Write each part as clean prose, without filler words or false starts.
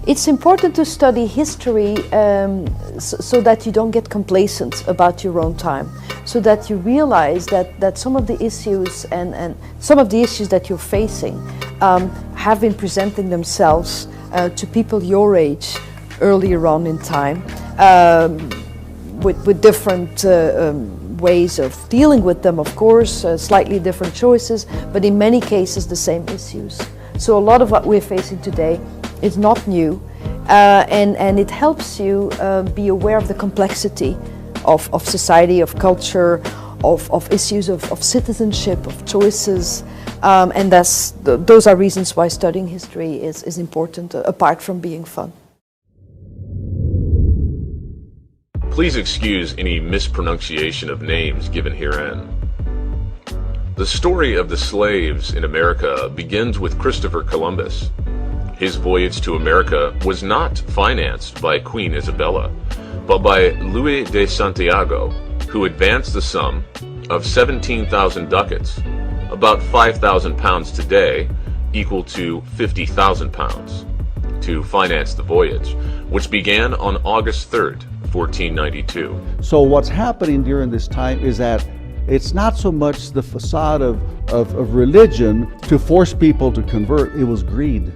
It's important to study history so that you don't get complacent about your own time, so that you realize that some of the issues and some of the issues that you're facing have been presenting themselves to people your age earlier on in time with different ways of dealing with them, of course, slightly different choices, but in many cases the same issues. So a lot of what we're facing today is not new, and it helps you be aware of the complexity of society, of culture, of issues of citizenship, of choices, and those are reasons why studying history is important, apart from being fun. Please excuse any mispronunciation of names given herein. The story of the slaves in America begins with Christopher Columbus. His voyage to America was not financed by Queen Isabella, but by Luis de Santiago, who advanced the sum of 17,000 ducats, about 5,000 pounds today, equal to 50,000 pounds, to finance the voyage, which began on August 3rd, 1492. So what's happening during this time is that it's not so much the facade of religion to force people to convert, it was greed.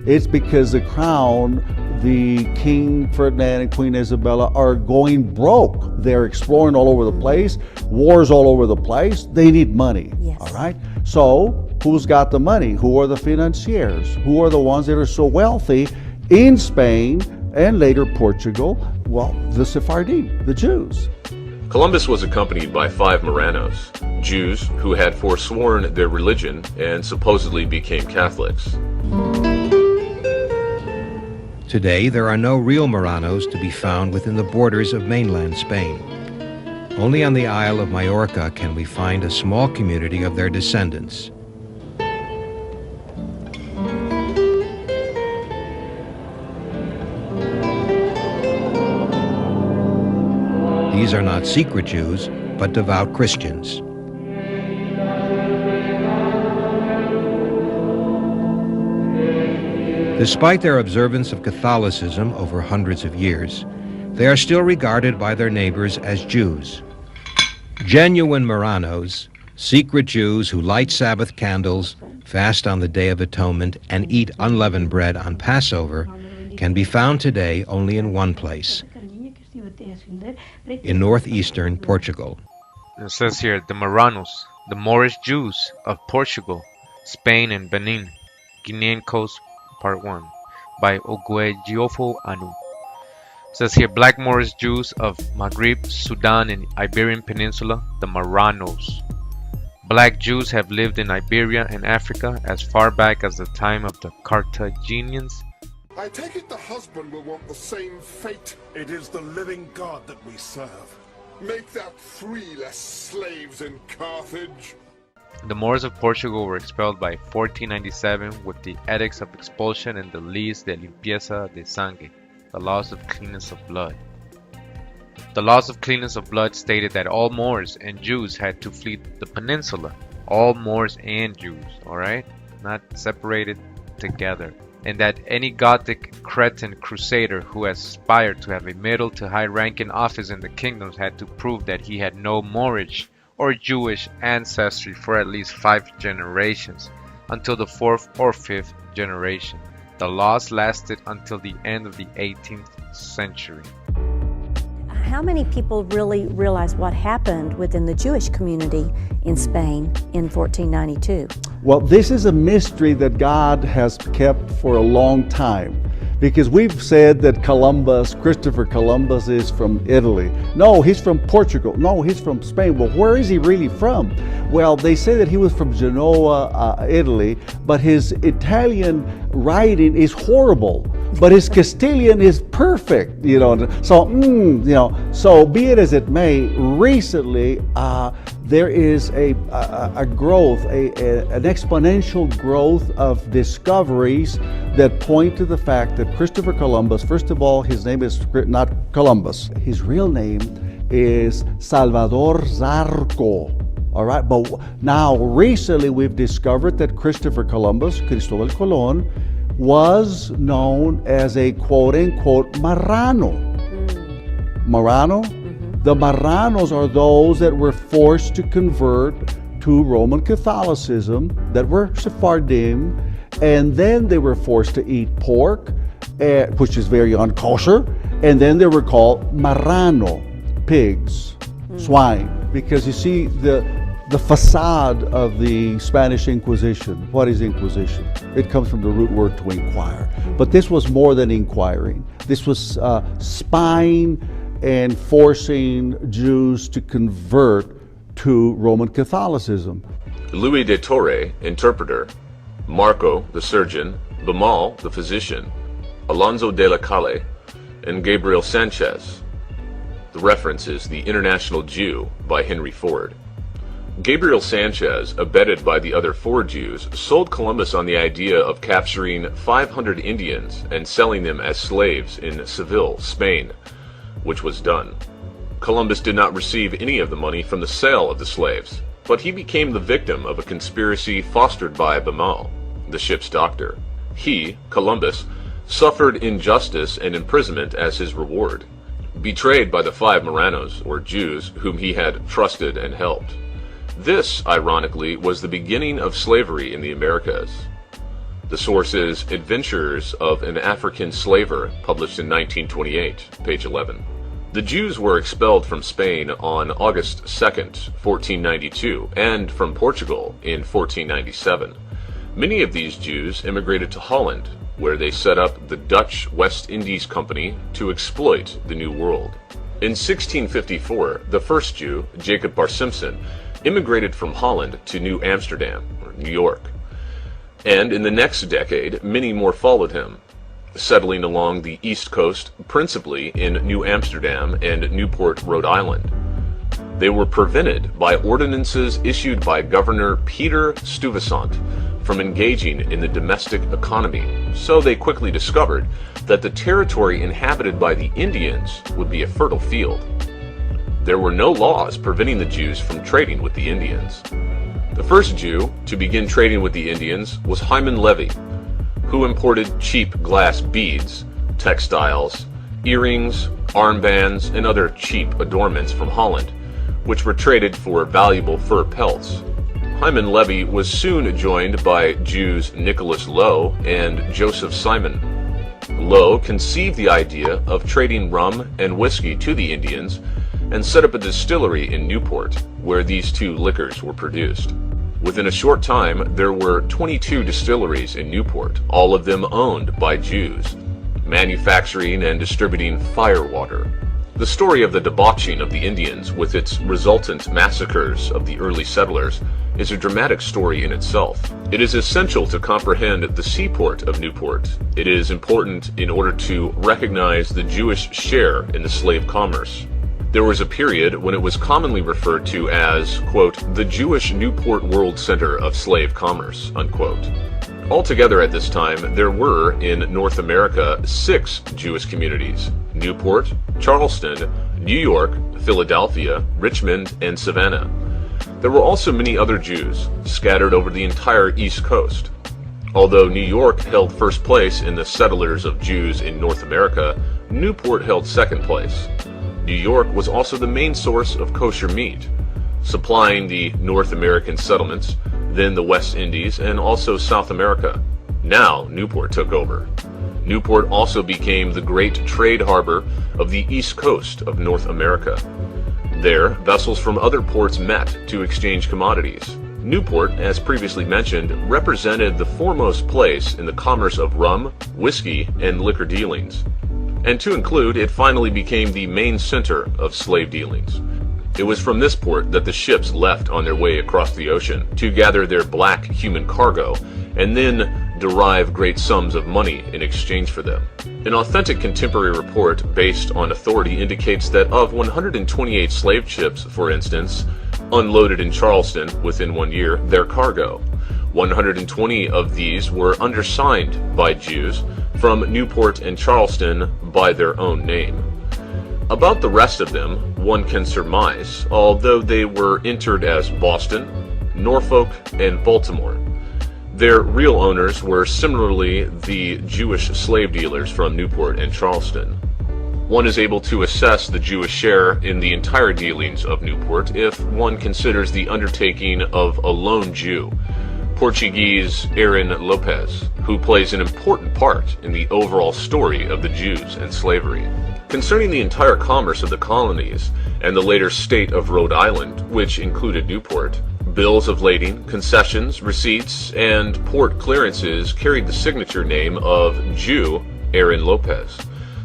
It's because the crown, the King Ferdinand and Queen Isabella are going broke. They're exploring all over the place, wars all over the place. They need money, yes. All right? So who's got the money? Who are the financiers? Who are the ones that are so wealthy in Spain and later Portugal? Well, the Sephardim, the Jews. Columbus was accompanied by 5 Marranos, Jews who had forsworn their religion and supposedly became Catholics. Today, there are no real Marranos to be found within the borders of mainland Spain. Only on the Isle of Majorca can we find a small community of their descendants. These are not secret Jews, but devout Christians. Despite their observance of Catholicism over hundreds of years, they are still regarded by their neighbors as Jews. Genuine Marranos, secret Jews who light Sabbath candles, fast on the Day of Atonement, and eat unleavened bread on Passover, can be found today only in one place, in northeastern Portugal. It says here, the Marranos, the Moorish Jews of Portugal, Spain and Benin, Guinean Coast, Part 1, by Oguejiofo Anu. It says here, Black Moorish Jews of Maghreb, Sudan, and Iberian Peninsula, the Marranos. Black Jews have lived in Iberia and Africa as far back as the time of the Carthaginians. I take it the husband will want the same fate. It is the living God that we serve. Make that 3 less slaves in Carthage. The Moors of Portugal were expelled by 1497 with the Edicts of Expulsion and the Leis de Limpieza de Sangue, the laws of cleanness of blood. The laws of cleanness of blood stated that all Moors and Jews had to flee the peninsula. All Moors and Jews, alright? Not separated, together. And that any Gothic, Cretan, Crusader who aspired to have a middle to high rank in office in the kingdoms had to prove that he had no Moorish or Jewish ancestry for at least 5 generations, until the 4th or 5th generation. The laws lasted until the end of the 18th century. How many people really realize what happened within the Jewish community in Spain in 1492? Well, this is a mystery that God has kept for a long time. Because we've said that Christopher Columbus is from Italy. No, he's from Portugal. No, he's from Spain. Well, where is he really from? Well, they say that he was from Genoa, Italy, but his Italian writing is horrible. But his Castilian is perfect, So, so be it as it may, recently there is a growth, an exponential growth of discoveries that point to the fact that Christopher Columbus, first of all, his name is not Columbus. His real name is Salvador Zarco. All right, but now recently we've discovered that Christopher Columbus, Cristóbal Colón, was known as a quote-unquote Marrano. Marrano? The Marranos are those that were forced to convert to Roman Catholicism, that were Sephardim, and then they were forced to eat pork, which is very unkosher, and then they were called Marrano, pigs, swine, because you see the facade of the Spanish Inquisition. What is Inquisition? It comes from the root word to inquire. But this was more than inquiring. This was spying and forcing Jews to convert to Roman Catholicism. Louis de Torre, interpreter, Marco, the surgeon, Bamal, the physician, Alonso de la Calle, and Gabriel Sanchez. The reference is The International Jew by Henry Ford. Gabriel Sanchez, abetted by the other 4 Jews, sold Columbus on the idea of capturing 500 Indians and selling them as slaves in Seville, Spain, which was done. Columbus did not receive any of the money from the sale of the slaves, but he became the victim of a conspiracy fostered by Bamal, the ship's doctor. He, Columbus, suffered injustice and imprisonment as his reward, betrayed by the 5 Marranos, or Jews, whom he had trusted and helped. This, ironically, was the beginning of slavery in the Americas. The source is Adventures of an African Slaver, published in 1928, page 11. The Jews were expelled from Spain on August 2nd, 1492, and from Portugal in 1497. Many of these Jews immigrated to Holland, where they set up the Dutch West Indies Company to exploit the New World. In 1654, the first Jew, Jacob Bar Simpson, immigrated from Holland to New Amsterdam, or New York. And in the next decade, many more followed him, settling along the East Coast, principally in New Amsterdam and Newport, Rhode Island. They were prevented by ordinances issued by Governor Peter Stuyvesant from engaging in the domestic economy, so they quickly discovered that the territory inhabited by the Indians would be a fertile field. There were no laws preventing the Jews from trading with the Indians. The first Jew to begin trading with the Indians was Hyman Levy, who imported cheap glass beads, textiles, earrings, armbands, and other cheap adornments from Holland, which were traded for valuable fur pelts. Hyman Levy was soon joined by Jews Nicholas Lowe and Joseph Simon. Lowe conceived the idea of trading rum and whiskey to the Indians and set up a distillery in Newport, where these 2 liquors were produced. Within a short time, there were 22 distilleries in Newport, all of them owned by Jews, manufacturing and distributing firewater. The story of the debauching of the Indians, with its resultant massacres of the early settlers, is a dramatic story in itself. It is essential to comprehend the seaport of Newport. It is important in order to recognize the Jewish share in the slave commerce. There was a period when it was commonly referred to as, quote, the Jewish Newport World Center of Slave Commerce, unquote. Altogether at this time, there were, in North America, 6 Jewish communities: Newport, Charleston, New York, Philadelphia, Richmond, and Savannah. There were also many other Jews, scattered over the entire East Coast. Although New York held first place in the settlers of Jews in North America, Newport held second place. New York was also the main source of kosher meat, supplying the North American settlements, then the West Indies, and also South America. Now Newport took over. Newport also became the great trade harbor of the East Coast of North America. There, vessels from other ports met to exchange commodities. Newport, as previously mentioned, represented the foremost place in the commerce of rum, whiskey, and liquor dealings. And to include, it finally became the main center of slave dealings. It was from this port that the ships left on their way across the ocean to gather their black human cargo and then derive great sums of money in exchange for them. An authentic contemporary report based on authority indicates that of 128 slave ships, for instance, unloaded in Charleston within 1 year, their cargo, 120 of these were undersigned by Jews from Newport and Charleston by their own name. About the rest of them, one can surmise, although they were entered as Boston, Norfolk, and Baltimore. Their real owners were similarly the Jewish slave dealers from Newport and Charleston. One is able to assess the Jewish share in the entire dealings of Newport if one considers the undertaking of a lone Jew, Portuguese Aaron Lopez, who plays an important part in the overall story of the Jews and slavery. Concerning the entire commerce of the colonies and the later state of Rhode Island, which included Newport, bills of lading, concessions, receipts, and port clearances carried the signature name of Jew Aaron Lopez.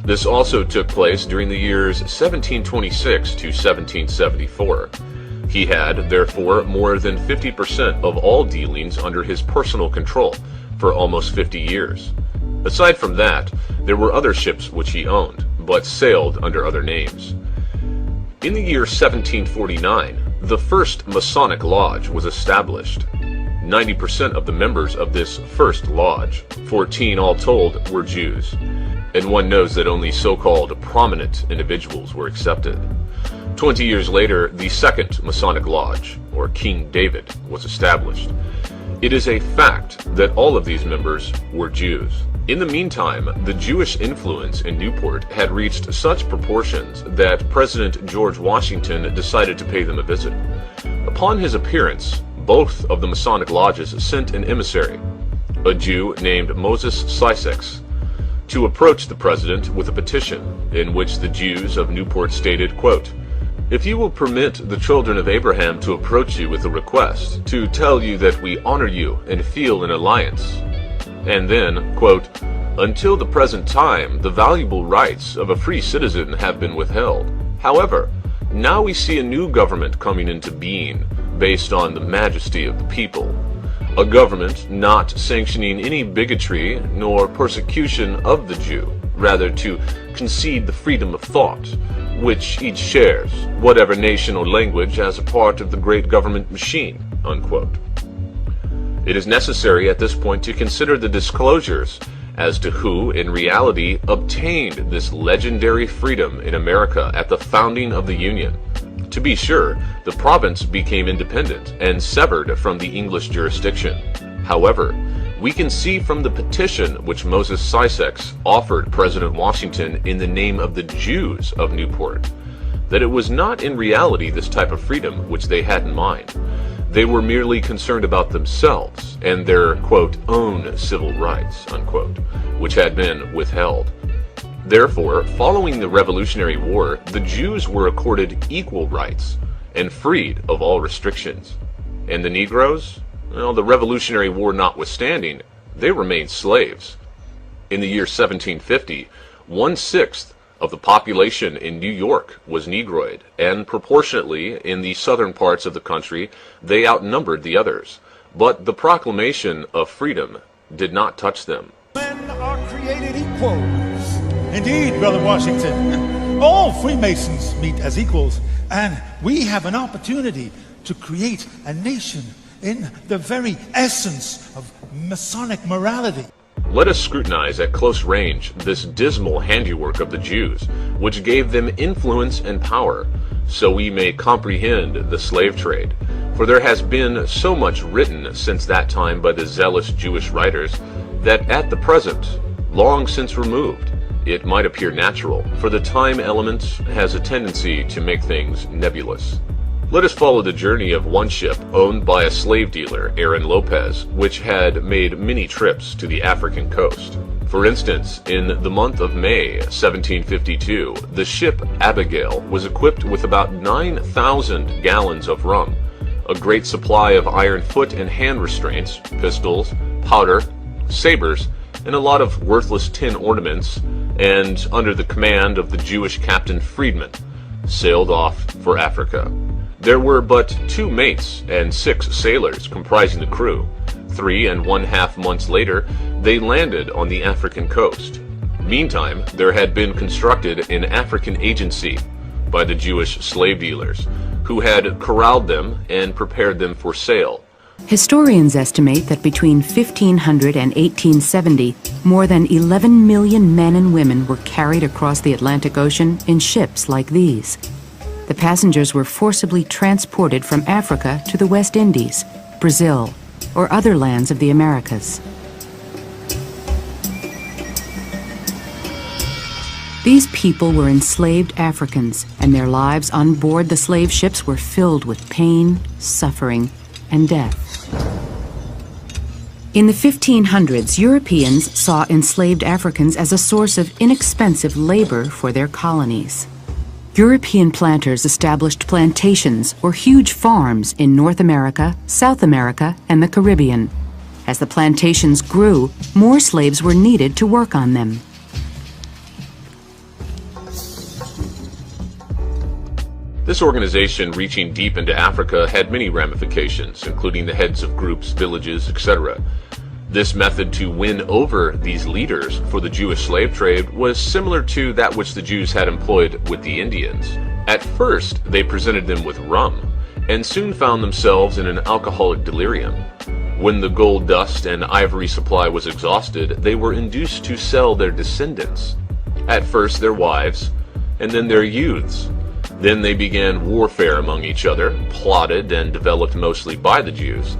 This also took place during the years 1726 to 1774. He had, therefore, more than 50% of all dealings under his personal control for almost 50 years. Aside from that, there were other ships which he owned, but sailed under other names. In the year 1749, the first Masonic Lodge was established. 90% of the members of this first lodge, 14 all told, were Jews, and one knows that only so-called prominent individuals were accepted. 20 years later, the second Masonic Lodge, or King David, was established. It is a fact that all of these members were Jews. In the meantime, the Jewish influence in Newport had reached such proportions that President George Washington decided to pay them a visit. Upon his appearance, both of the Masonic lodges sent an emissary, a Jew named Moses Sussex, to approach the president with a petition in which the Jews of Newport stated, quote, "If you will permit the children of Abraham to approach you with a request, to tell you that we honor you and feel an alliance," and then, quote, "Until the present time, the valuable rights of a free citizen have been withheld. However, now we see a new government coming into being based on the majesty of the people. A government not sanctioning any bigotry nor persecution of the Jew, rather to concede the freedom of thought, which each shares, whatever nation or language, as a part of the great government machine," unquote. It is necessary at this point to consider the disclosures as to who in reality obtained this legendary freedom in America at the founding of the Union. To be sure, the province became independent and severed from the English jurisdiction. However, we can see from the petition which Moses Sussex offered President Washington in the name of the Jews of Newport, that it was not in reality this type of freedom which they had in mind. They were merely concerned about themselves and their, quote, "own civil rights," unquote, which had been withheld. Therefore, following the Revolutionary War, the Jews were accorded equal rights and freed of all restrictions. And the Negroes? Well, the Revolutionary War notwithstanding, they remained slaves. In the year 1750, 1/6 of the population in New York was Negroid, and proportionately in the southern parts of the country they outnumbered the others. But the proclamation of freedom did not touch them. Men are created equal. Indeed, Brother Washington, all Freemasons meet as equals, and we have an opportunity to create a nation in the very essence of Masonic morality. Let us scrutinize at close range this dismal handiwork of the Jews, which gave them influence and power, so we may comprehend the slave trade. For there has been so much written since that time by the zealous Jewish writers, that at the present, long since removed, it might appear natural, for the time element has a tendency to make things nebulous. Let us follow the journey of one ship owned by a slave dealer, Aaron Lopez, which had made many trips to the African coast. For instance, in the month of May 1752, the ship Abigail was equipped with about 9,000 gallons of rum, a great supply of iron foot and hand restraints, pistols, powder, sabers, and a lot of worthless tin ornaments, and under the command of the Jewish Captain Friedman, sailed off for Africa. There were but 2 mates and 6 sailors comprising the crew. 3½ months later, they landed on the African coast. Meantime, there had been constructed an African agency by the Jewish slave dealers, who had corralled them and prepared them for sale. Historians estimate that between 1500 and 1870, more than 11 million men and women were carried across the Atlantic Ocean in ships like these. The passengers were forcibly transported from Africa to the West Indies, Brazil, or other lands of the Americas. These people were enslaved Africans, and their lives on board the slave ships were filled with pain, suffering, and death. In the 1500s, Europeans saw enslaved Africans as a source of inexpensive labor for their colonies. European planters established plantations or huge farms in North America, South America, and the Caribbean. As the plantations grew, more slaves were needed to work on them. This organization, reaching deep into Africa, had many ramifications, including the heads of groups, villages, etc. This method to win over these leaders for the Jewish slave trade was similar to that which the Jews had employed with the Indians. At first, they presented them with rum, and soon found themselves in an alcoholic delirium. When the gold dust and ivory supply was exhausted, they were induced to sell their descendants. At first their wives, and then their youths. Then they began warfare among each other, plotted and developed mostly by the Jews.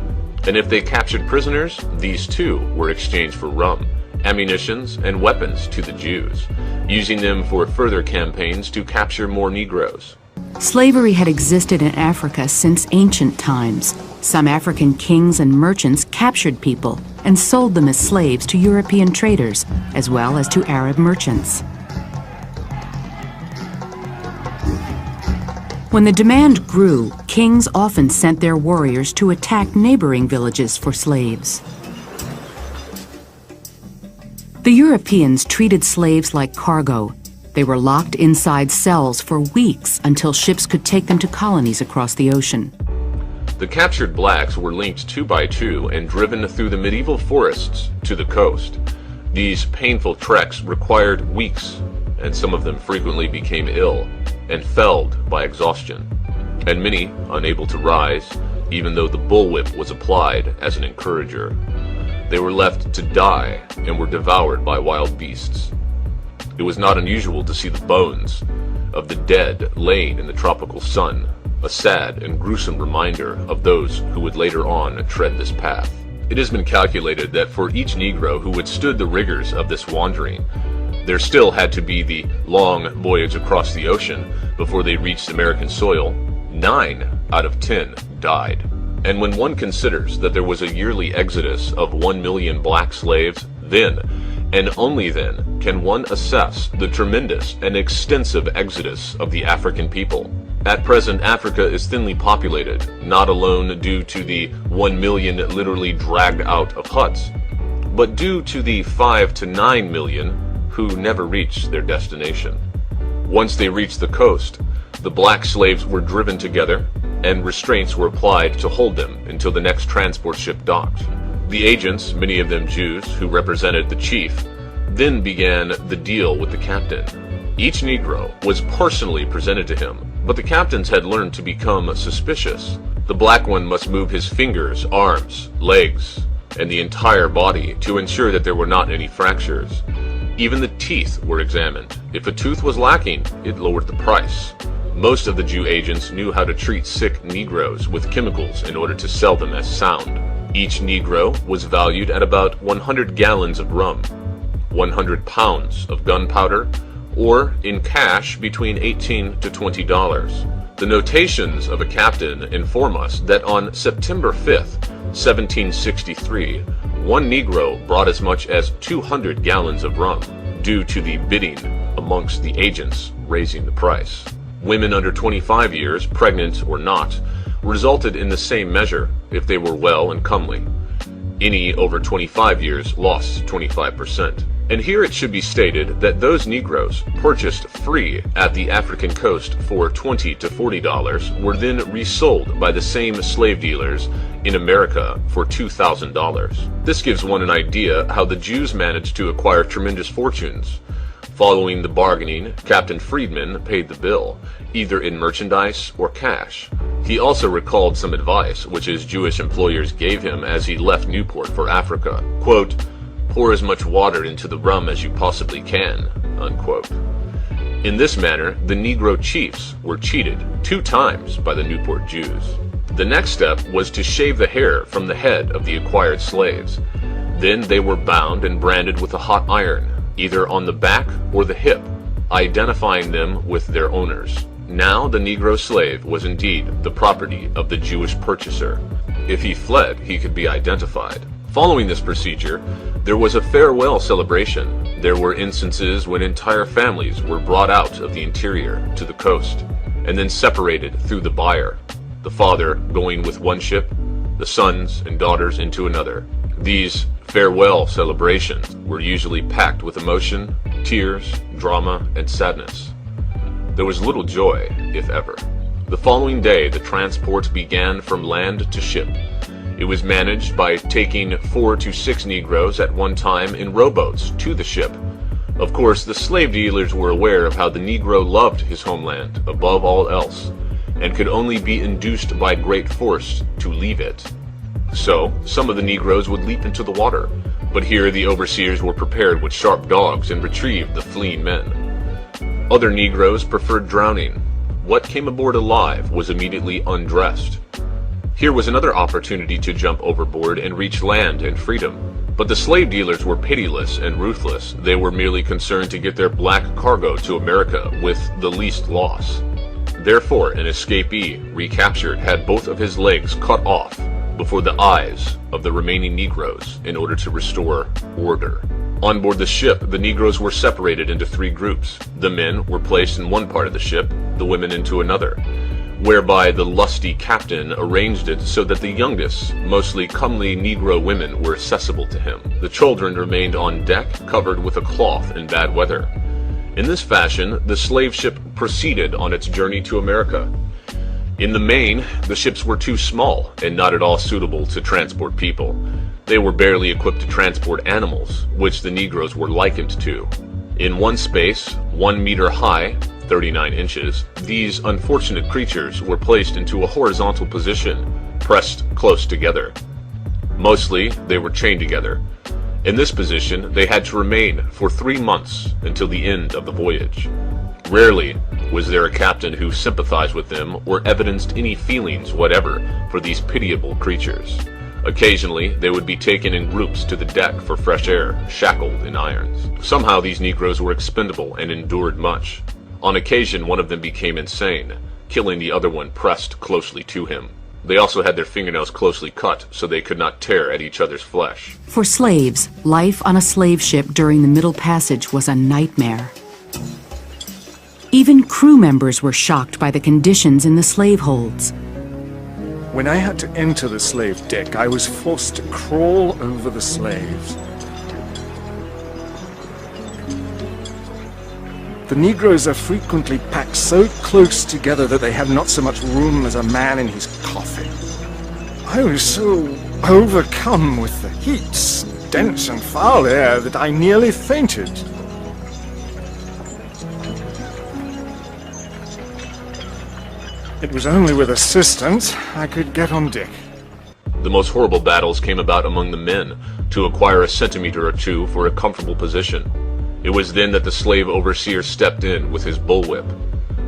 And if they captured prisoners, these too were exchanged for rum, ammunitions, and weapons to the Jews, using them for further campaigns to capture more Negroes. Slavery had existed in Africa since ancient times. Some African kings and merchants captured people and sold them as slaves to European traders, as well as to Arab merchants. When the demand grew, kings often sent their warriors to attack neighboring villages for slaves. The Europeans treated slaves like cargo. They were locked inside cells for weeks until ships could take them to colonies across the ocean. The captured blacks were linked 2 by 2 and driven through the medieval forests to the coast. These painful treks required weeks, and some of them frequently became ill and felled by exhaustion, and many unable to rise, even though the bullwhip was applied as an encourager. They were left to die and were devoured by wild beasts. It was not unusual to see the bones of the dead laying in the tropical sun, a sad and gruesome reminder of those who would later on tread this path. It has been calculated that for each Negro who withstood the rigors of this wandering, there still had to be the long voyage across the ocean before they reached American soil. 9 out of 10 died. And when one considers that there was a yearly exodus of 1 million black slaves, then, and only then, can one assess the tremendous and extensive exodus of the African people. At present, Africa is thinly populated, not alone due to the 1 million literally dragged out of huts, but due to the 5 to 9 million who never reached their destination. Once they reached the coast, the black slaves were driven together, and restraints were applied to hold them until the next transport ship docked. The agents, many of them Jews, who represented the chief, then began the deal with the captain. Each Negro was personally presented to him, but the captains had learned to become suspicious. The black one must move his fingers, arms, legs, and the entire body to ensure that there were not any fractures. Even the teeth were examined. If a tooth was lacking, it lowered the price. Most of the Jew agents knew how to treat sick Negroes with chemicals in order to sell them as sound. Each Negro was valued at about 100 gallons of rum, 100 pounds of gunpowder, or in cash between $18 to $20. The notations of a captain inform us that on September 5th, 1763, one Negro brought as much as 200 gallons of rum, due to the bidding amongst the agents raising the price. Women under 25 years, pregnant or not, resulted in the same measure if they were well and comely. Any over 25 years lost 25%. And here it should be stated that those Negroes purchased free at the African coast for $20 to $40 were then resold by the same slave dealers in America for $2,000. This gives one an idea how the Jews managed to acquire tremendous fortunes. Following the bargaining, Captain Friedman paid the bill, either in merchandise or cash. He also recalled some advice which his Jewish employers gave him as he left Newport for Africa. Quote, "Pour as much water into the rum as you possibly can," unquote. In this manner, the Negro chiefs were cheated 2 times by the Newport Jews. The next step was to shave the hair from the head of the acquired slaves. Then they were bound and branded with a hot iron, either on the back or the hip, identifying them with their owners. Now the Negro slave was indeed the property of the Jewish purchaser. If he fled, he could be identified. Following this procedure, there was a farewell celebration. There were instances when entire families were brought out of the interior to the coast, and then separated through the byre, the father going with one ship, the sons and daughters into another. These farewell celebrations were usually packed with emotion, tears, drama, and sadness. There was little joy, if ever. The following day, the transport began from land to ship. It was managed by taking 4 to 6 Negroes at one time in rowboats to the ship. Of course, the slave dealers were aware of how the Negro loved his homeland above all else, and could only be induced by great force to leave it. So, some of the Negroes would leap into the water, but here the overseers were prepared with sharp dogs and retrieved the fleeing men. Other Negroes preferred drowning. What came aboard alive was immediately undressed. Here was another opportunity to jump overboard and reach land and freedom. But the slave dealers were pitiless and ruthless. They were merely concerned to get their black cargo to America with the least loss. Therefore, an escapee, recaptured, had both of his legs cut off before the eyes of the remaining Negroes in order to restore order. On board the ship, the Negroes were separated into 3 groups. The men were placed in one part of the ship, the women into another, whereby the lusty captain arranged it so that the youngest, mostly comely Negro women were accessible to him. The children remained on deck, covered with a cloth in bad weather. In this fashion, the slave ship proceeded on its journey to America. In the main, the ships were too small and not at all suitable to transport people. They were barely equipped to transport animals, which the Negroes were likened to. In one space, 1 meter high, 39 inches, these unfortunate creatures were placed into a horizontal position, pressed close together. Mostly, they were chained together. In this position, they had to remain for 3 months until the end of the voyage. Rarely was there a captain who sympathized with them or evidenced any feelings whatever for these pitiable creatures. Occasionally, they would be taken in groups to the deck for fresh air, shackled in irons. Somehow these Negroes were expendable and endured much. On occasion, one of them became insane, killing the other one pressed closely to him. They also had their fingernails closely cut so they could not tear at each other's flesh. For slaves, life on a slave ship during the Middle Passage was a nightmare. Even crew members were shocked by the conditions in the slave holds. When I had to enter the slave deck, I was forced to crawl over the slaves. The Negroes are frequently packed so close together that they have not so much room as a man in his coffin. I was so overcome with the heat, stench, and foul air that I nearly fainted. It was only with assistance I could get on deck. The most horrible battles came about among the men to acquire a centimeter or two for a comfortable position. It was then that the slave overseer stepped in with his bullwhip.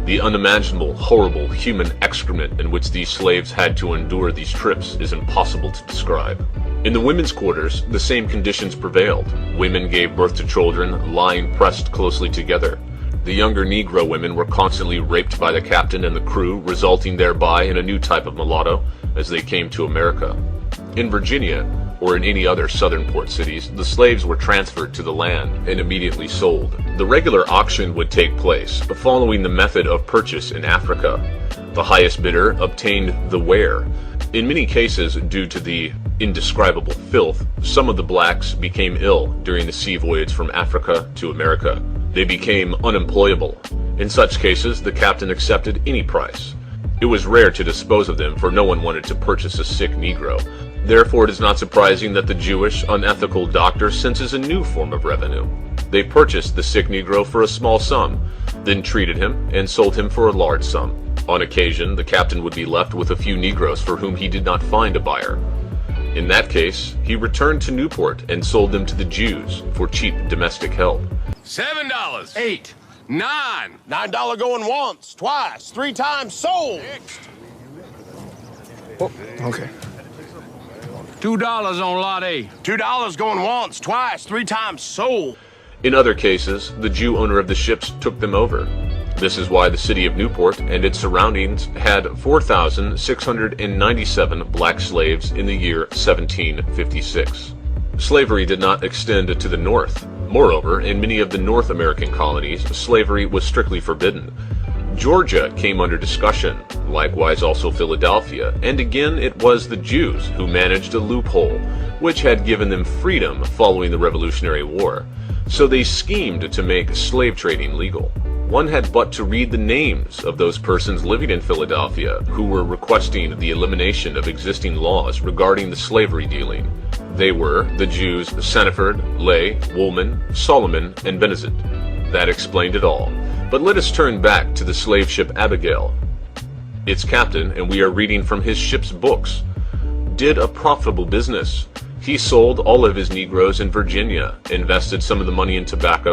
The unimaginable, horrible human excrement in which these slaves had to endure these trips is impossible to describe. In the women's quarters, the same conditions prevailed. Women gave birth to children lying pressed closely together. The younger Negro women were constantly raped by the captain and the crew, resulting thereby in a new type of mulatto as they came to America. In Virginia, or in any other southern port cities, the slaves were transferred to the land and immediately sold. The regular auction would take place, following the method of purchase in Africa. The highest bidder obtained the ware. In many cases, due to the indescribable filth, some of the blacks became ill during the sea voyage from Africa to America. They became unemployable. In such cases, the captain accepted any price. It was rare to dispose of them, for no one wanted to purchase a sick Negro. Therefore, it is not surprising that the Jewish, unethical doctor senses a new form of revenue. They purchased the sick Negro for a small sum, then treated him and sold him for a large sum. On occasion, the captain would be left with a few Negroes for whom he did not find a buyer. In that case, he returned to Newport and sold them to the Jews for cheap domestic help. $7, $8, $9. $9 going once, twice, 3 times sold. Oh, okay. $2 on lot A. $2 going once, twice, 3 times sold. In other cases, the Jew owner of the ships took them over. This is why the city of Newport and its surroundings had 4,697 black slaves in the year 1756. Slavery did not extend to the north. Moreover, in many of the North American colonies, slavery was strictly forbidden. Georgia came under discussion, likewise also Philadelphia, and again it was the Jews who managed a loophole, which had given them freedom following the Revolutionary War. So they schemed to make slave trading legal. One had but to read the names of those persons living in Philadelphia who were requesting the elimination of existing laws regarding the slavery dealing. They were the Jews Sanford, Lay, Woolman, Solomon, and Benezet. That explained it all. But let us turn back to the slave ship Abigail. Its captain, and we are reading from his ship's books, did a profitable business. He sold all of his Negroes in Virginia, invested some of the money in tobacco,